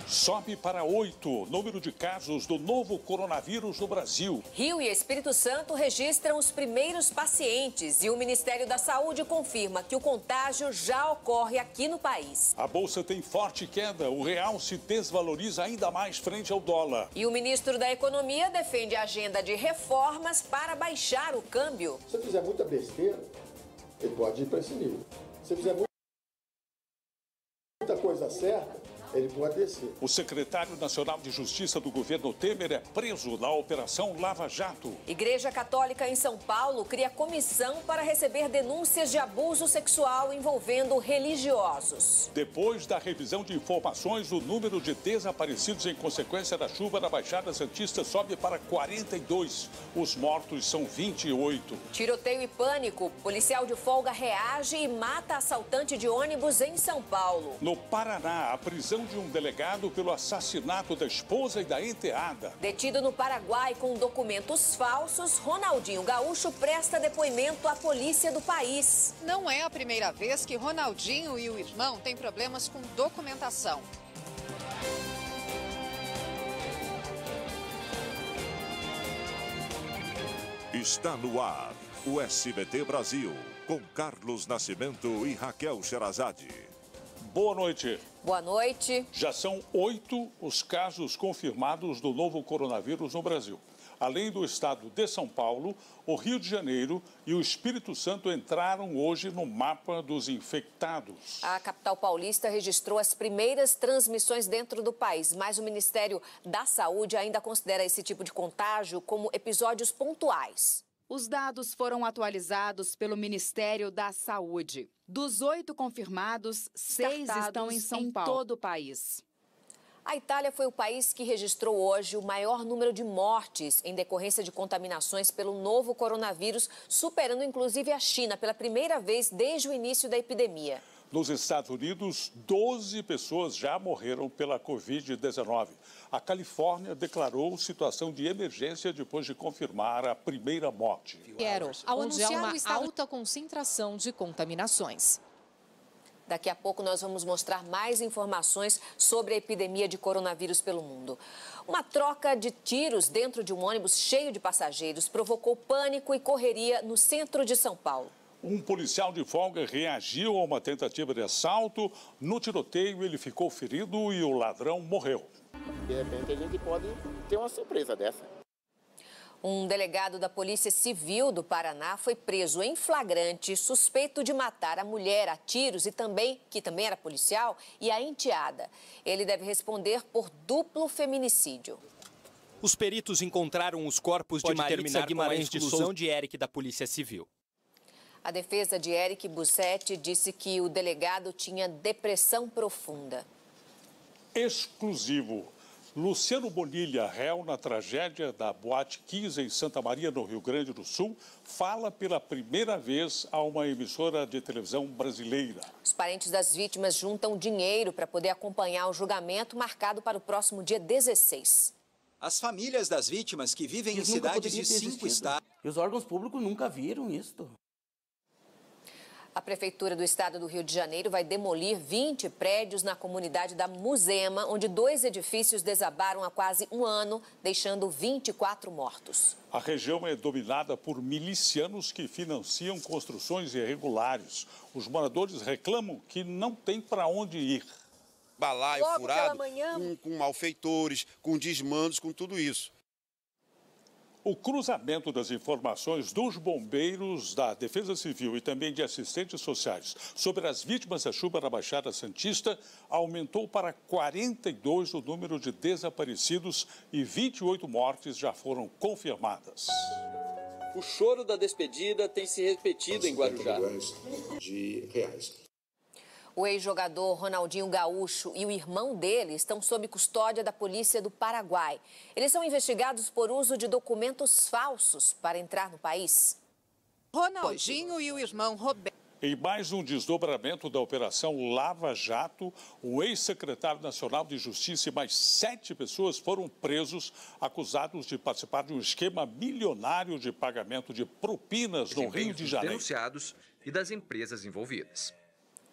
Sobe para 8 o número de casos do novo coronavírus no Brasil. Rio e Espírito Santo registram os primeiros pacientes e o Ministério da Saúde confirma que o contágio já ocorre aqui no país. A bolsa tem forte queda, o real se desvaloriza ainda mais frente ao dólar. E o ministro da Economia defende a agenda de reformas para baixar o câmbio. Se você fizer muita besteira, ele pode ir para esse nível. Se você fizer muita coisa certa, ele pode descer. O secretário nacional de Justiça do governo Temer é preso na Operação Lava Jato. Igreja Católica em São Paulo cria comissão para receber denúncias de abuso sexual envolvendo religiosos. Depois da revisão de informações, o número de desaparecidos em consequência da chuva na Baixada Santista sobe para 42. Os mortos são 28. Tiroteio e pânico. Policial de folga reage e mata assaltante de ônibus em São Paulo. No Paraná, a prisão de um delegado pelo assassinato da esposa e da enteada. Detido no Paraguai com documentos falsos, Ronaldinho Gaúcho presta depoimento à polícia do país. Não é a primeira vez que Ronaldinho e o irmão têm problemas com documentação. Está no ar o SBT Brasil, com Carlos Nascimento e Raquel Sherazade. Boa noite. Boa noite. Já são 8 os casos confirmados do novo coronavírus no Brasil. Além do estado de São Paulo, o Rio de Janeiro e o Espírito Santo entraram hoje no mapa dos infectados. A capital paulista registrou as primeiras transmissões dentro do país, mas o Ministério da Saúde ainda considera esse tipo de contágio como episódios pontuais. Os dados foram atualizados pelo Ministério da Saúde. Dos 8 confirmados, 6 estão em São Paulo, todo o país. A Itália foi o país que registrou hoje o maior número de mortes em decorrência de contaminações pelo novo coronavírus, superando inclusive a China pela primeira vez desde o início da epidemia. Nos Estados Unidos, 12 pessoas já morreram pela Covid-19. A Califórnia declarou situação de emergência depois de confirmar a primeira morte. Ao anunciar uma alta concentração de contaminações. Daqui a pouco nós vamos mostrar mais informações sobre a epidemia de coronavírus pelo mundo. Uma troca de tiros dentro de um ônibus cheio de passageiros provocou pânico e correria no centro de São Paulo. Um policial de folga reagiu a uma tentativa de assalto. No tiroteio, ele ficou ferido e o ladrão morreu. De repente, a gente pode ter uma surpresa dessa. Um delegado da Polícia Civil do Paraná foi preso em flagrante, suspeito de matar a mulher a tiros que também era policial, e a enteada. Ele deve responder por duplo feminicídio. Os peritos encontraram os corpos de Maritza Guimarães de Souza de Eric da Polícia Civil. A defesa de Eric Bussetti disse que o delegado tinha depressão profunda. Exclusivo. Luciano Bonilha, réu na tragédia da Boate Kiss em Santa Maria, no Rio Grande do Sul, fala pela primeira vez a uma emissora de televisão brasileira. Os parentes das vítimas juntam dinheiro para poder acompanhar o julgamento marcado para o próximo dia 16. As famílias das vítimas que vivem em cidades de 5 estados. E os órgãos públicos nunca viram isto. A Prefeitura do Estado do Rio de Janeiro vai demolir 20 prédios na comunidade da Muzema, onde 2 edifícios desabaram há quase um ano, deixando 24 mortos. A região é dominada por milicianos que financiam construções irregulares. Os moradores reclamam que não tem para onde ir. Balaio furado, com malfeitores, com desmandos, com tudo isso. O cruzamento das informações dos bombeiros, da Defesa Civil e também de assistentes sociais sobre as vítimas da chuva na Baixada Santista aumentou para 42 o número de desaparecidos e 28 mortes já foram confirmadas. O choro da despedida tem se repetido em Guarujá. O ex-jogador Ronaldinho Gaúcho e o irmão dele estão sob custódia da polícia do Paraguai. Eles são investigados por uso de documentos falsos para entrar no país. Ronaldinho e o irmão Roberto. Em mais um desdobramento da Operação Lava Jato, o ex-secretário nacional de Justiça e mais 7 pessoas foram presos, acusados de participar de um esquema milionário de pagamento de propinas no Rio de Janeiro. Denunciados e das empresas envolvidas.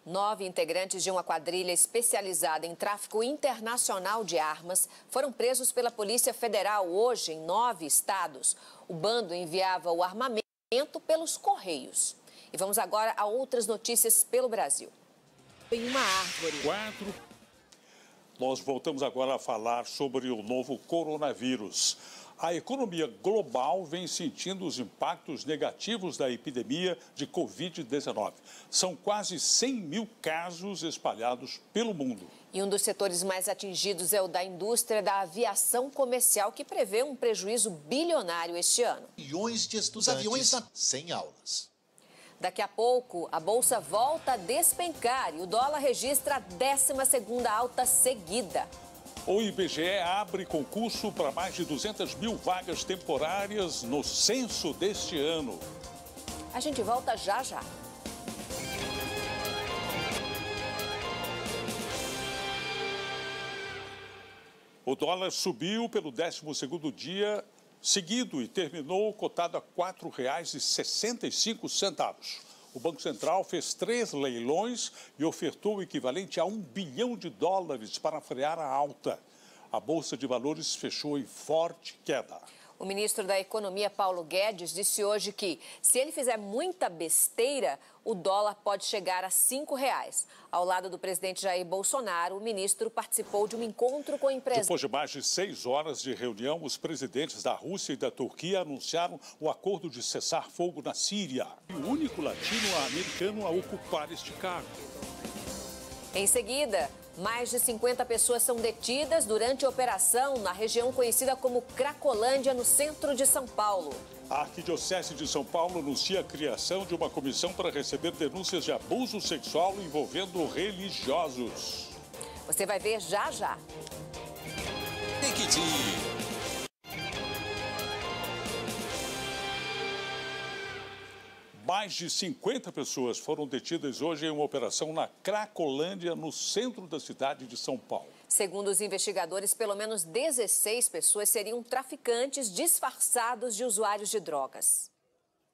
9 integrantes de uma quadrilha especializada em tráfico internacional de armas foram presos pela Polícia Federal hoje em 9 estados. O bando enviava o armamento pelos correios. E vamos agora a outras notícias pelo Brasil. Em uma árvore. 4. Nós voltamos agora a falar sobre o novo coronavírus. A economia global vem sentindo os impactos negativos da epidemia de Covid-19. São quase 100 mil casos espalhados pelo mundo. E um dos setores mais atingidos é o da indústria da aviação comercial, que prevê um prejuízo bilionário este ano. Milhões de estudantes sem aulas. Daqui a pouco, a Bolsa volta a despencar e o dólar registra a 12ª alta seguida. O IBGE abre concurso para mais de 200 mil vagas temporárias no censo deste ano. A gente volta já já. O dólar subiu pelo 12º dia seguido e terminou cotado a R$ 4,65. O Banco Central fez 3 leilões e ofertou o equivalente a $1 bilhão para frear a alta. A Bolsa de Valores fechou em forte queda. O ministro da Economia, Paulo Guedes, disse hoje que, se ele fizer muita besteira, o dólar pode chegar a R$ 5,00. Ao lado do presidente Jair Bolsonaro, o ministro participou de um encontro com empresários. Depois de mais de 6 horas de reunião, os presidentes da Rússia e da Turquia anunciaram o acordo de cessar fogo na Síria. O único latino-americano a ocupar este cargo. Em seguida, mais de 50 pessoas são detidas durante a operação na região conhecida como Cracolândia, no centro de São Paulo. A Arquidiocese de São Paulo anuncia a criação de uma comissão para receber denúncias de abuso sexual envolvendo religiosos. Você vai ver já já. Mais de 50 pessoas foram detidas hoje em uma operação na Cracolândia, no centro da cidade de São Paulo. Segundo os investigadores, pelo menos 16 pessoas seriam traficantes disfarçados de usuários de drogas.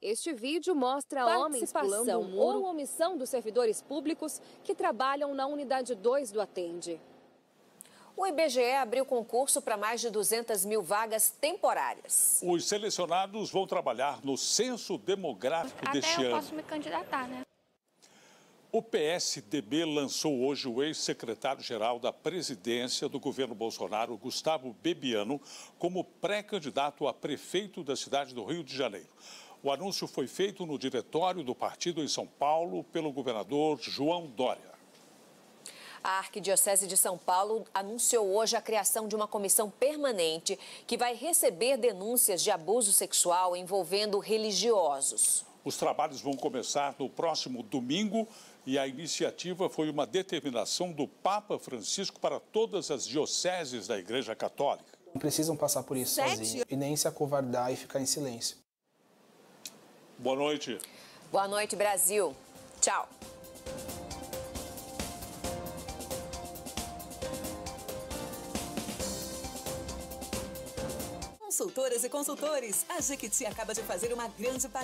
Este vídeo mostra homens pulando um muro ou omissão dos servidores públicos que trabalham na unidade 2 do Atende. O IBGE abriu concurso para mais de 200 mil vagas temporárias. Os selecionados vão trabalhar no censo demográfico deste ano. Até eu posso me candidatar, né? O PSDB lançou hoje o ex-secretário-geral da presidência do governo Bolsonaro, Gustavo Bebiano, como pré-candidato a prefeito da cidade do Rio de Janeiro. O anúncio foi feito no diretório do partido em São Paulo pelo governador João Dória. A Arquidiocese de São Paulo anunciou hoje a criação de uma comissão permanente que vai receber denúncias de abuso sexual envolvendo religiosos. Os trabalhos vão começar no próximo domingo e a iniciativa foi uma determinação do Papa Francisco para todas as dioceses da Igreja Católica. Não precisam passar por isso sozinhos e nem se acovardar e ficar em silêncio. Boa noite. Boa noite, Brasil. Tchau. Consultoras e consultores, a Jequiti acaba de fazer uma grande parceria.